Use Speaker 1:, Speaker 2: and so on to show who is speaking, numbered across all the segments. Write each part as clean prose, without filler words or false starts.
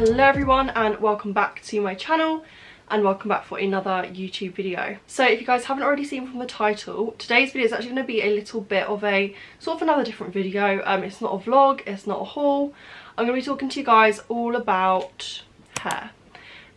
Speaker 1: Hello everyone and welcome back to my channel and welcome back for another YouTube video. So if you guys haven't already seen from the title, today's video is actually going to be a little bit of a sort of another different video. It's not a vlog, it's not a haul. I'm going to be talking to you guys all about hair.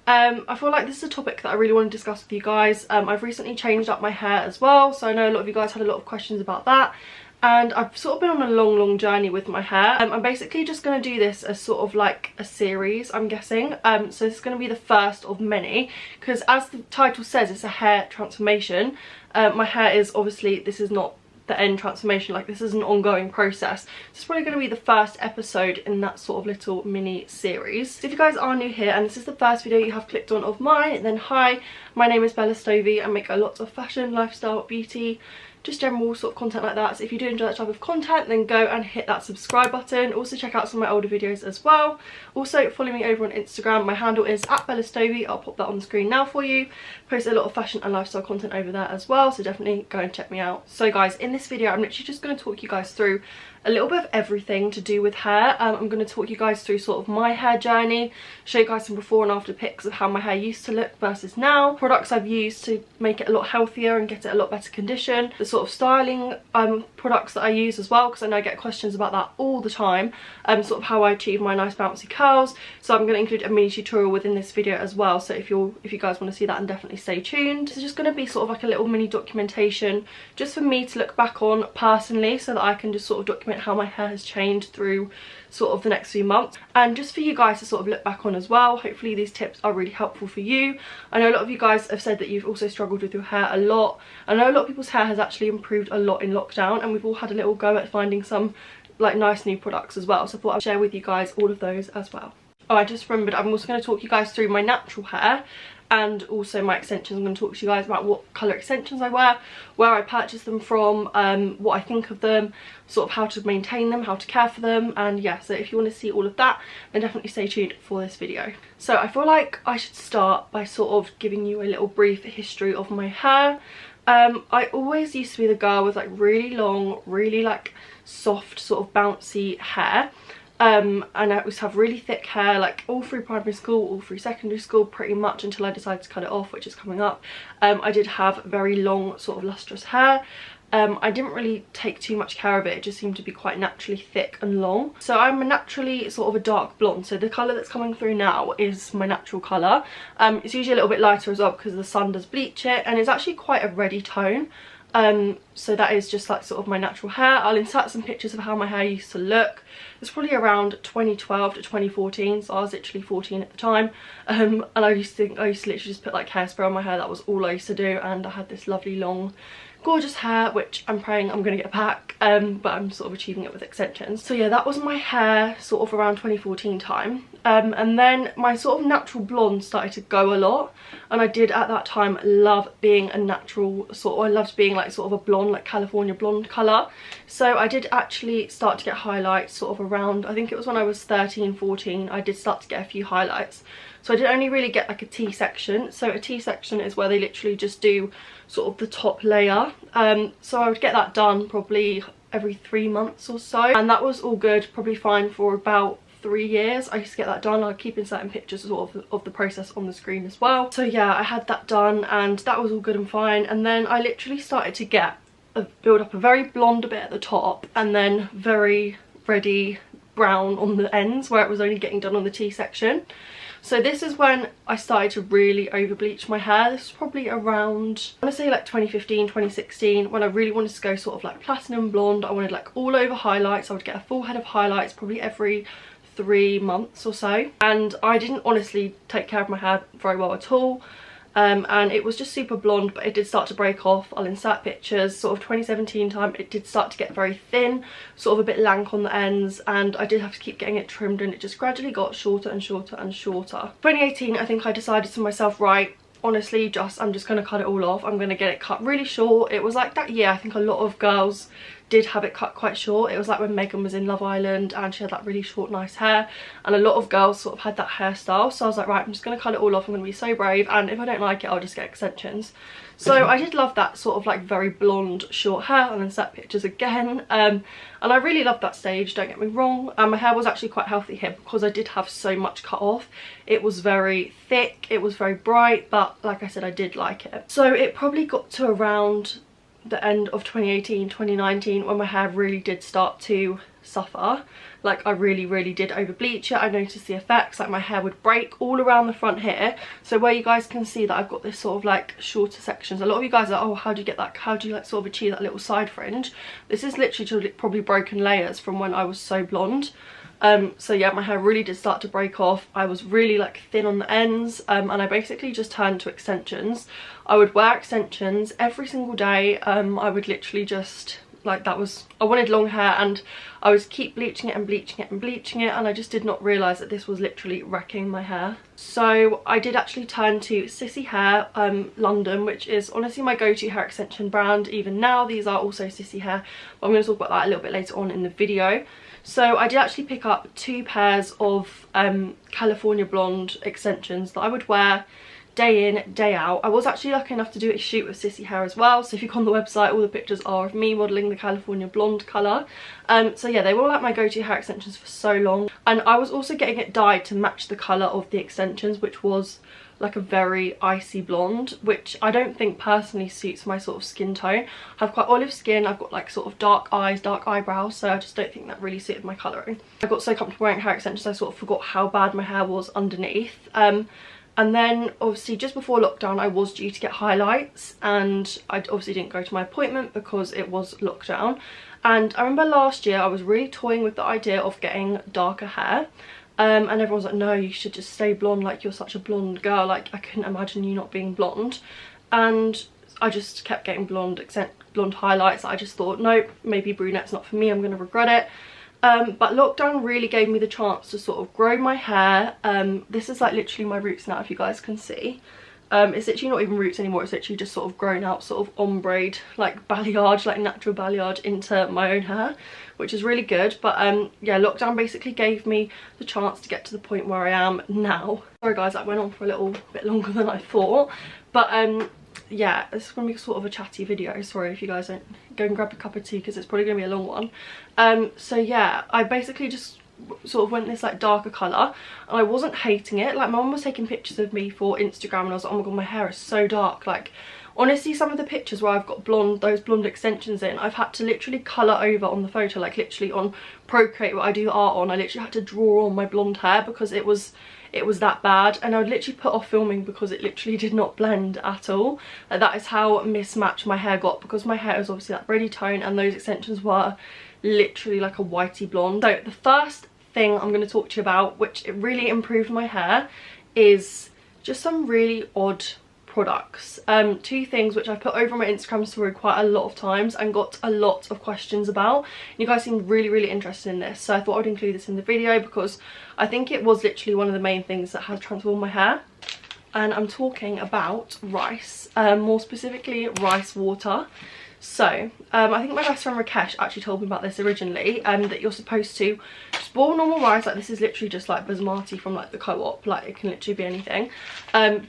Speaker 1: I feel like this is a topic that I really want to discuss with you guys. I've recently changed up my hair as well, so I know a lot of you guys had a lot of questions about that. And I've sort of been on a long journey with my hair. I'm basically just going to do this as sort of like a series, I'm guessing. So this is going to be the first of many, because as the title says, it's a hair transformation. My hair is obviously, this is not the end transformation, like this is an ongoing process. So it's probably going to be the first episode in that sort of little mini series. So if you guys are new here and this is the first video you have clicked on of mine, then hi, my name is Bella Stovey. I make a lot of fashion, lifestyle, beauty, just general sort of content like that. So if you do enjoy that type of content, then go and hit that subscribe button. Also check out some of my older videos as well. Also follow me over on Instagram. My handle is @BellaStovey. I'll pop that on the screen now for you. Post a lot of fashion and lifestyle content over there as well, so definitely go and check me out. So guys, in this video I'm literally just going to talk you guys through a little bit of everything to do with hair. I'm going to talk you guys through sort of my hair journey, show you guys some before and after pics of how my hair used to look versus now, products I've used to make it a lot healthier and get it a lot better condition, the sort of styling products that I use as well, because I know I get questions about that all the time, sort of how I achieve my nice bouncy curls. So I'm going to include a mini tutorial within this video as well, so if you guys want to see that, then definitely stay tuned. It's just going to be sort of like a little mini documentation just for me to look back on personally, so that I can just sort of document how my hair has changed through sort of the next few months, and just for you guys to sort of look back on as well. Hopefully these tips are really helpful for you. I know a lot of you guys have said that you've also struggled with your hair a lot. I know a lot of people's hair has actually improved a lot in lockdown, and we've all had a little go at finding some like nice new products as well, so I thought I'd share with you guys all of those as well. Oh, I just remembered I'm also going to talk you guys through my natural hair and also my extensions. I'm going to talk to you guys about what colour extensions I wear, where I purchase them from, what I think of them, sort of how to maintain them, how to care for them, and yeah, so if you want to see all of that, then definitely stay tuned for this video. So I feel like I should start by sort of giving you a little brief history of my hair. I always used to be the girl with like really long, really like soft sort of bouncy hair. And I used to have really thick hair like all through primary school, all through secondary school, pretty much until I decided to cut it off, which is coming up. I did have very long sort of lustrous hair. I didn't really take too much care of it, it just seemed to be quite naturally thick and long. So I'm naturally sort of a dark blonde, so the colour that's coming through now is my natural colour. It's usually a little bit lighter as well because the sun does bleach it, and it's actually quite a reddy tone. So that is just like sort of my natural hair. I'll insert some pictures of how my hair used to look. It's probably around 2012 to 2014, so I was literally 14 at the time. And I used to literally just put like hairspray on my hair. That was all I used to do, and I had this lovely long gorgeous hair, which I'm praying I'm gonna get back, but I'm sort of achieving it with extensions. So yeah, that was my hair sort of around 2014 time. And then my sort of natural blonde started to go a lot, and I did at that time love being a natural sort of, I loved being like sort of a blonde, like California blonde colour. So I did actually start to get highlights sort of around, I think it was when I was 13, 14, I did start to get a few highlights. So I did only really get like a T-section. So a T-section is where they literally just do sort of the top layer. So I would get that done probably every 3 months or so, and that was all good, probably fine for about 3 years. I used to get that done. I'll keep inserting pictures sort of the process on the screen as well. So yeah, I had that done and that was all good and fine, and then I literally started to build up a very blonde bit at the top and then very reddy brown on the ends where it was only getting done on the T-section. So this is when I started to really over bleach my hair. This was probably around, I want to say like 2015, 2016, when I really wanted to go sort of like platinum blonde. I wanted like all over highlights. I would get a full head of highlights probably every 3 months or so, and I didn't honestly take care of my hair very well at all. And it was just super blonde, but it did start to break off. I'll insert pictures. Sort of 2017 time, it did start to get very thin, sort of a bit lank on the ends, and I did have to keep getting it trimmed, and it just gradually got shorter and shorter and shorter. 2018, I think I decided to myself, right, honestly, I'm just going to cut it all off. I'm going to get it cut really short. It was like that year, I think a lot of girls did have it cut quite short. It was like when Megan was in Love Island and she had that really short nice hair, and a lot of girls sort of had that hairstyle. So I was like, right, I'm just going to cut it all off. I'm going to be so brave, and if I don't like it, I'll just get extensions. So I did love that sort of like very blonde short hair, and then set pictures again, and I really loved that stage, don't get me wrong. My hair was actually quite healthy here because I did have so much cut off. It was very thick, it was very bright, but like I said, I did like it. So it probably got to around the end of 2018, 2019 when my hair really did start to suffer. Like I really did over bleach it. I noticed the effects, like my hair would break all around the front here. So where you guys can see that I've got this sort of like shorter sections, a lot of you guys are, oh, how do you get that, how do you like sort of achieve that little side fringe? This is literally probably broken layers from when I was so blonde. So yeah, my hair really did start to break off. I was really like thin on the ends, and I basically just turned to extensions. I would wear extensions every single day. I would literally just, like, that was, I wanted long hair, and I was keep bleaching it and bleaching it and bleaching it, and I just did not realise that this was literally wrecking my hair. So I did actually turn to Sissy Hair London, which is honestly my go-to hair extension brand even now. These are also Sissy Hair, but I'm going to talk about that a little bit later on in the video. So I did actually pick up 2 pairs of California Blonde extensions that I would wear day in, day out. I was actually lucky enough to do a shoot with Sissy Hair as well, so if you go on the website, all the pictures are of me modelling the California Blonde colour. So yeah, they were like my go-to hair extensions for so long, and I was also getting it dyed to match the colour of the extensions, which was like a very icy blonde, which I don't think personally suits my sort of skin tone. I have quite olive skin, I've got like sort of dark eyes, dark eyebrows, so I just don't think that really suited my colouring. I got so comfortable wearing hair extensions I sort of forgot how bad my hair was underneath. And then obviously just before lockdown I was due to get highlights, and I obviously didn't go to my appointment because it was lockdown. And I remember last year I was really toying with the idea of getting darker hair. And everyone's like, no, you should just stay blonde, like you're such a blonde girl, like I couldn't imagine you not being blonde. And I just kept getting blonde highlights. I just thought, nope, maybe brunette's not for me, I'm going to regret it. But lockdown really gave me the chance to sort of grow my hair. This is like literally my roots now, if you guys can see. It's literally not even roots anymore, it's literally just sort of grown out, sort of ombre, like balayage, like natural balayage into my own hair, which is really good. But yeah, lockdown basically gave me the chance to get to the point where I am now. Sorry guys, that went on for a little bit longer than I thought, but yeah, this is going to be sort of a chatty video. Sorry if you guys don't go and grab a cup of tea because it's probably going to be a long one. So yeah, I basically just sort of went this like darker colour, and I wasn't hating it. Like my mum was taking pictures of me for Instagram, and I was like, oh my god, my hair is so dark. Like honestly, some of the pictures where I've got blonde, those blonde extensions in, I've had to literally colour over on the photo, like literally on Procreate, what I do art on, I literally had to draw on my blonde hair because it was that bad, and I would literally put off filming because it literally did not blend at all. Like that is how mismatched my hair got, because my hair was obviously that reddy tone and those extensions were literally like a whitey blonde. So the first thing I'm going to talk to you about, which it really improved my hair, is just some really odd products. 2 things which I put over my Instagram story quite a lot of times and got a lot of questions about. You guys seem really interested in this, so I thought I'd include this in the video because I think it was literally one of the main things that has transformed my hair. And I'm talking about rice, more specifically rice water. So I think my best friend Rakesh actually told me about this originally, that you're supposed to just boil normal rice, like this is literally just like basmati from like the co-op, like it can literally be anything.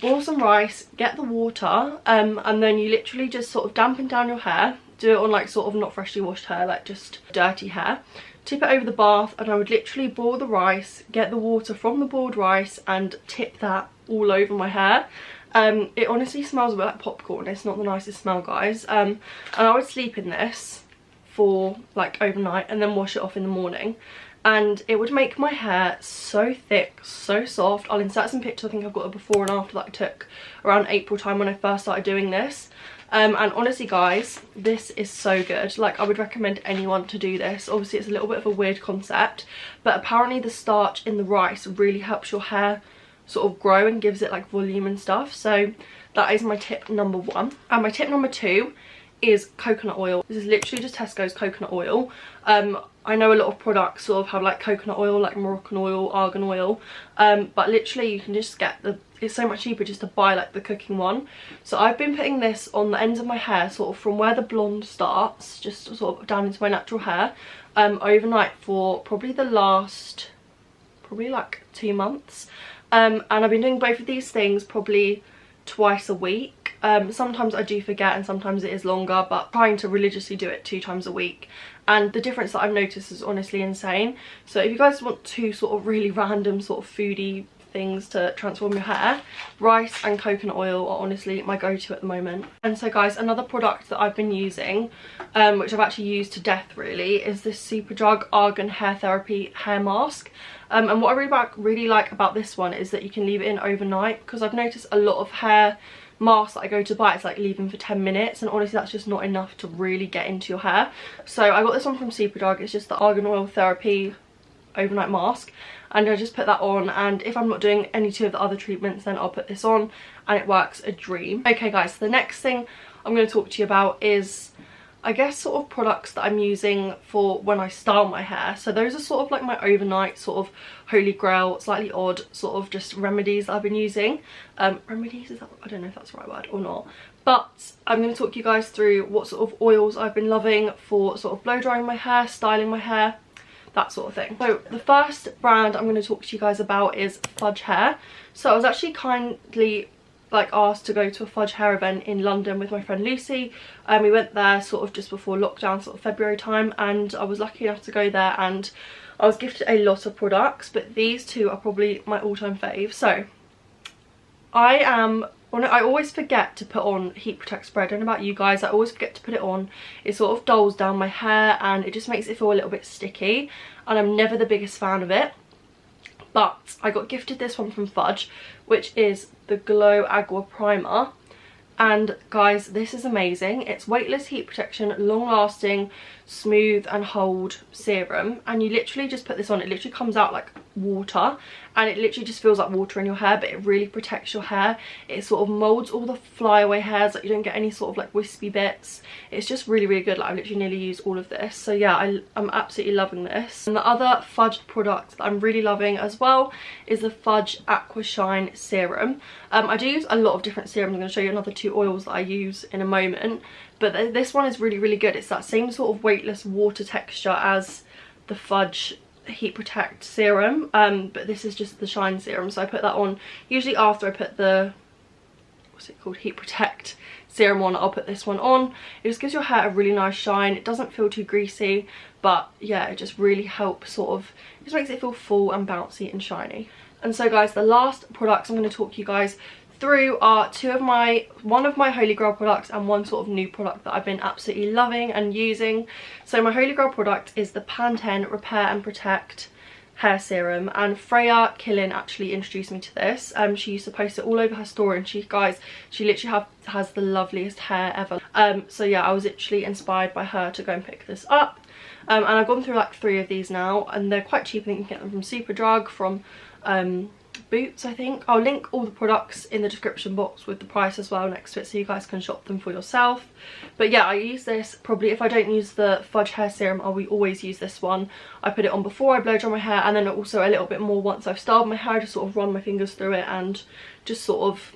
Speaker 1: Boil some rice, get the water, and then you literally just sort of dampen down your hair. Do it on like sort of not freshly washed hair, like just dirty hair. Tip it over the bath, and I would literally boil the rice, get the water from the boiled rice and tip that all over my hair. It honestly smells a bit like popcorn. It's not the nicest smell, guys. And I would sleep in this for like overnight and then wash it off in the morning, and it would make my hair so thick, so soft. I'll insert some pictures. I think I've got a before and after that I took around April time when I first started doing this. And honestly guys, this is so good. Like I would recommend anyone to do this. Obviously it's a little bit of a weird concept, but apparently the starch in the rice really helps your hair sort of grow and gives it like volume and stuff. So that is my tip number 1. And my tip number 2 is coconut oil. This is literally just Tesco's coconut oil. I know a lot of products sort of have like coconut oil, like Moroccan oil, argan oil, but literally you can just get it's so much cheaper just to buy like the cooking one. So I've been putting this on the ends of my hair, sort of from where the blonde starts, just sort of down into my natural hair, overnight for probably the last, like 2 months. And I've been doing both of these things probably twice a week. Sometimes I do forget and sometimes it is longer, but trying to religiously do it 2 times a week. And the difference that I've noticed is honestly insane. So if you guys want 2 sort of really random sort of foodie things to transform your hair, rice and coconut oil are honestly my go-to at the moment. And so guys, another product that I've been using, which I've actually used to death really, is this Superdrug Argan Hair Therapy hair mask. And what I really like about this one is that you can leave it in overnight, because I've noticed a lot of hair masks that I go to buy, it's like leaving for 10 minutes, and honestly that's just not enough to really get into your hair. So I got this one from Superdrug. It's just the Argan Oil Therapy overnight mask, and I just put that on, and if I'm not doing any 2 of the other treatments then I'll put this on, and it works a dream. Okay guys, so the next thing I'm going to talk to you about is, I guess, sort of products that I'm using for when I style my hair. So those are sort of like my overnight sort of holy grail, slightly odd sort of just remedies that I've been using. Remedies, is that, I don't know if that's the right word or not, but I'm going to talk you guys through what sort of oils I've been loving for sort of blow drying my hair, styling my hair, that sort of thing. So the first brand I'm going to talk to you guys about is Fudge Hair. So I was actually kindly like asked to go to a Fudge hair event in London with my friend Lucy. We went there sort of just before lockdown, sort of February time, and I was lucky enough to go there and I was gifted a lot of products, but these 2 are probably my all-time fave. So I always forget to put on Heat Protect Spray. I don't know about you guys, I always forget to put it on. It sort of dulls down my hair and it just makes it feel a little bit sticky, and I'm never the biggest fan of it. But I got gifted this one from Fudge, which is the Glow Agua Primer. And guys, this is amazing. It's weightless heat protection, long lasting, smooth and hold serum, and you literally just put this on. It literally comes out like water, and it literally just feels like water in your hair, but it really protects your hair. It sort of molds all the flyaway hairs, like you don't get any sort of like wispy bits. It's just really good. Like I've literally nearly used all of this, so yeah, I'm absolutely loving this. And the other Fudge product that I'm really loving as well is the Fudge Aqua Shine Serum. I do use a lot of different serums. I'm going to show you another 2 oils that I use in a moment, but this one is really good. It's that same sort of weightless water texture as the Fudge Heat Protect serum, but this is just the shine serum. So I put that on usually after I put the, what's it called, Heat Protect serum on. I'll put this one on. It just gives your hair a really nice shine. It doesn't feel too greasy, but yeah, it just really helps sort of, it just makes it feel full and bouncy and shiny. And so guys, the last products I'm going to talk you guys through are one of my holy grail products and one sort of new product that I've been absolutely loving and using. So my holy grail product is the Pantene Repair and Protect hair serum, and Freya Killin actually introduced me to this. She used to post it all over her story, and she literally has the loveliest hair ever. So yeah, I was literally inspired by her to go and pick this up, and I've gone through like 3 of these now, and they're quite cheap. I think you can get them from Superdrug, from Boots, I think. I'll link all the products in the description box with the price as well next to it, so you guys can shop them for yourself. But yeah, I use this probably, if I don't use the Fudge hair serum, I will always use this one. I put it on before I blow dry my hair, and then also a little bit more once I've styled my hair. I just sort of run my fingers through it and just sort of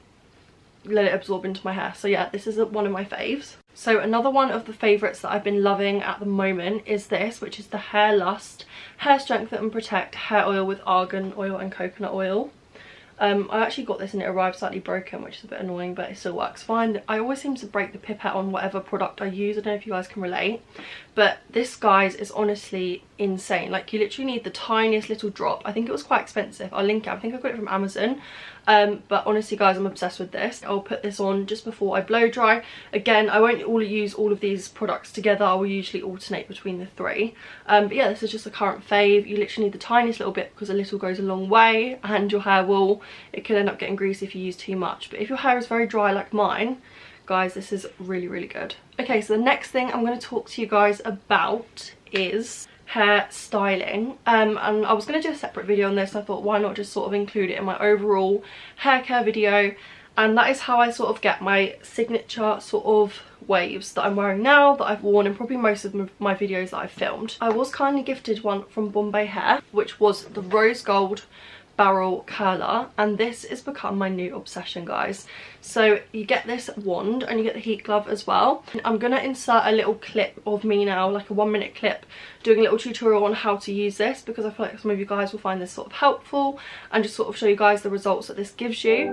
Speaker 1: let it absorb into my hair. So yeah, this is one of my faves. So another one of the favourites that I've been loving at the moment is this, which is the Hair Lust Hair Strengthen and Protect Hair Oil with Argan Oil and Coconut Oil. I actually got this and it arrived slightly broken, which is a bit annoying, but it still works fine. I always seem to break the pipette on whatever product I use. I don't know if you guys can relate, but this, guys, is honestly insane. Like, you literally need the tiniest little drop. I think it was quite expensive. I'll link it. I think I got it from Amazon. But honestly, guys, I'm obsessed with this. I'll put this on just before I blow dry. Again, I won't use all of these products together. I will usually alternate between the 3. But yeah, this is just a current fave. You literally need the tiniest little bit because a little goes a long way, and your hair it can end up getting greasy if you use too much. But if your hair is very dry like mine, guys, this is really good. Okay, so the next thing I'm going to talk to you guys about is hair styling, and I was going to do a separate video on this, and I thought, why not just sort of include it in my overall hair care video. and that is how I sort of get my signature sort of waves that I'm wearing now, that I've worn in probably most of my videos that I've filmed. I was kindly gifted one from Bombay Hair, which was the rose gold barrel curler, and this has become my new obsession, guys. So you get this wand and you get the heat glove as well. I'm gonna insert a little clip of me now, like a 1-minute clip, doing a little tutorial on how to use this, because I feel like some of you guys will find this sort of helpful, and just sort of show you guys the results that this gives you.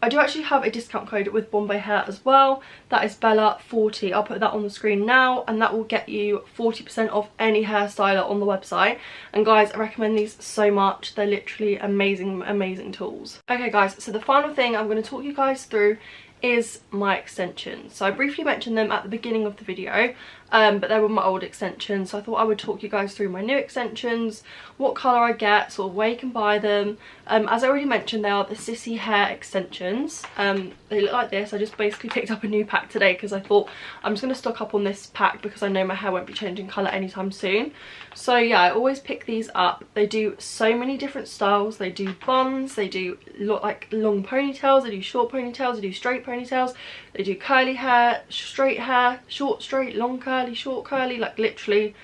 Speaker 1: I do actually have a discount code with Bombay Hair as well. That is Bella40. I'll put that on the screen now, and that will get you 40% off any hairstyler on the website. And guys, I recommend these so much. They're literally amazing, amazing tools. Okay guys, so the final thing I'm going to talk you guys through is my extensions. So I briefly mentioned them at the beginning of the video, but they were my old extensions, so I thought I would talk you guys through my new extensions, what colour I get, sort of where you can buy them. As I already mentioned, they are the Sissy hair extensions. They look like this. I just basically picked up a new pack today because I thought I'm just going to stock up on this pack because I know my hair won't be changing colour anytime soon. So yeah, I always pick these up. They do so many different styles. They do buns, they do like long ponytails, they do short ponytails, they do straight ponytails, they do curly hair, short straight, long curly, short curly, like literally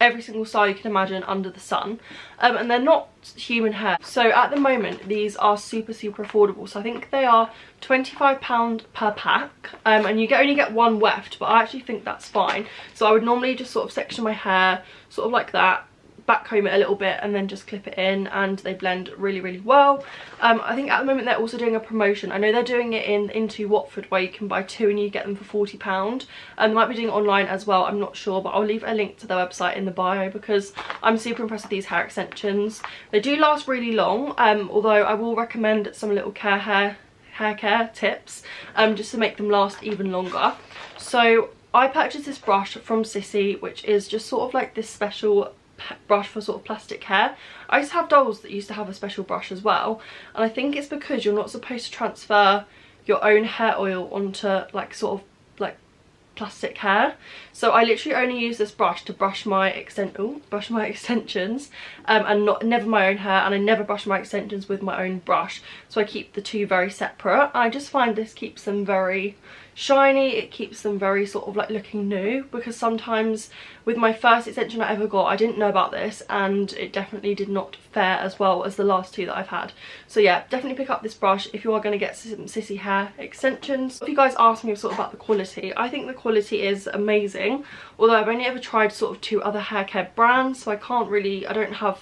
Speaker 1: every single style you can imagine under the sun. And they're not human hair. So at the moment these are super affordable. So I think they are £25 per pack, and you only get one weft, but I actually think that's fine. So I would normally just sort of section my hair sort of like that, back comb it a little bit, and then just clip it in, and they blend really well. I think at the moment they're also doing a promotion. I know they're doing it into Watford, where you can buy 2 and you get them for £40, and they might be doing it online as well, I'm not sure, but I'll leave a link to their website in the bio because I'm super impressed with these hair extensions. They do last really long, although I will recommend some little hair care tips just to make them last even longer. So I purchased this brush from Sissy, which is just sort of like this special brush for sort of plastic hair. I used to have dolls that used to have a special brush as well, and I think it's because you're not supposed to transfer your own hair oil onto like sort of like plastic hair. So I literally only use this brush to brush my extensions, and never my own hair, and I never brush my extensions with my own brush. So I keep the two very separate. I just find this keeps them very shiny. It keeps them very sort of like looking new, because sometimes with my first extension I ever got, I didn't know about this, and it definitely did not fare as well as the last two that I've had. So yeah, definitely pick up this brush if you are going to get some Sissy hair extensions. If you guys ask me sort of about the quality, I think the quality is amazing, although I've only ever tried sort of 2 other hair care brands, so I don't have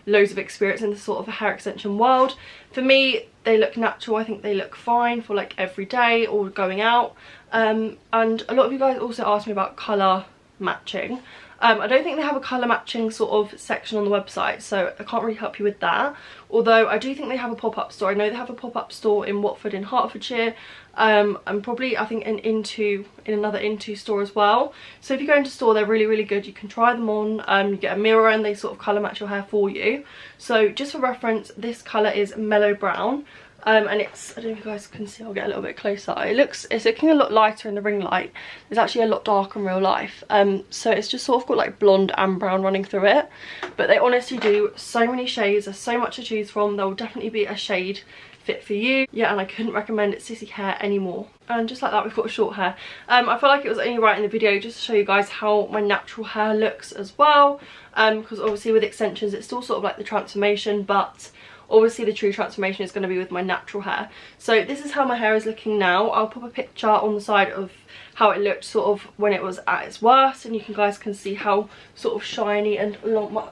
Speaker 1: loads of experience in the sort of hair extension world. For me, they look natural. I think they look fine for like every day or going out. And a lot of you guys also asked me about colour matching. I don't think they have a colour matching sort of section on the website, so I can't really help you with that. Although I do think they have a pop-up store. I know they have a pop-up store in Watford in Hertfordshire, and probably I think in another Into store as well. So if you go into store, they're really, really good. You can try them on, you get a mirror and they sort of colour match your hair for you. So just for reference, this colour is mellow brown. And it's, I don't know if you guys can see, I'll get a little bit closer. It's looking a lot lighter in the ring light. It's actually a lot darker in real life. So it's just sort of got like blonde and brown running through it. But they honestly do so many shades. There's so much to choose from. There will definitely be a shade fit for you. Yeah, and I couldn't recommend Sissy hair anymore. And just like that, we've got short hair. I feel like it was only right in the video just to show you guys how my natural hair looks as well. Because obviously with extensions, it's still sort of like the transformation, but obviously the true transformation is going to be with my natural hair. So this is how my hair is looking now. I'll pop a picture on the side of how it looked sort of when it was at its worst, and you guys can see how sort of shiny and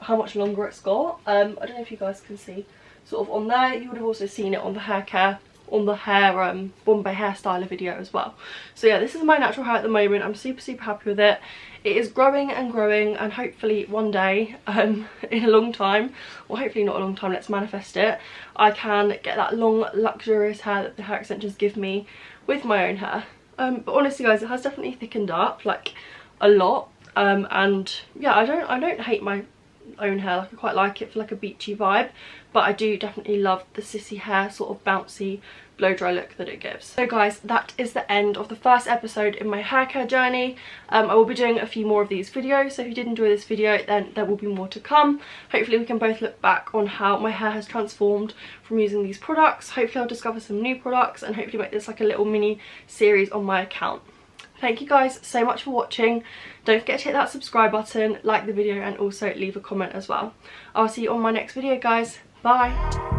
Speaker 1: how much longer it's got. I don't know if you guys can see sort of on there. You would have also seen it on the Bombay hairstyler video as well. So yeah, this is my natural hair at the moment. I'm super, super happy with it. It is growing and growing, and hopefully one day, in a long time, or hopefully not a long time, let's manifest it, I can get that long, luxurious hair that the hair extensions give me with my own hair. But honestly guys, it has definitely thickened up, like, a lot. And yeah, I don't hate my own hair. Like, I quite like it for like a beachy vibe, but I do definitely love the Sissy hair sort of bouncy blow dry look that it gives. So guys, that is the end of the first episode in my hair care journey. I will be doing a few more of these videos, so if you did enjoy this video, then there will be more to come. Hopefully we can both look back on how my hair has transformed from using these products. Hopefully I'll discover some new products and hopefully make this like a little mini series on my account. Thank you guys so much for watching. Don't forget to hit that subscribe button, like the video, and also leave a comment as well. I'll see you on my next video guys. Bye.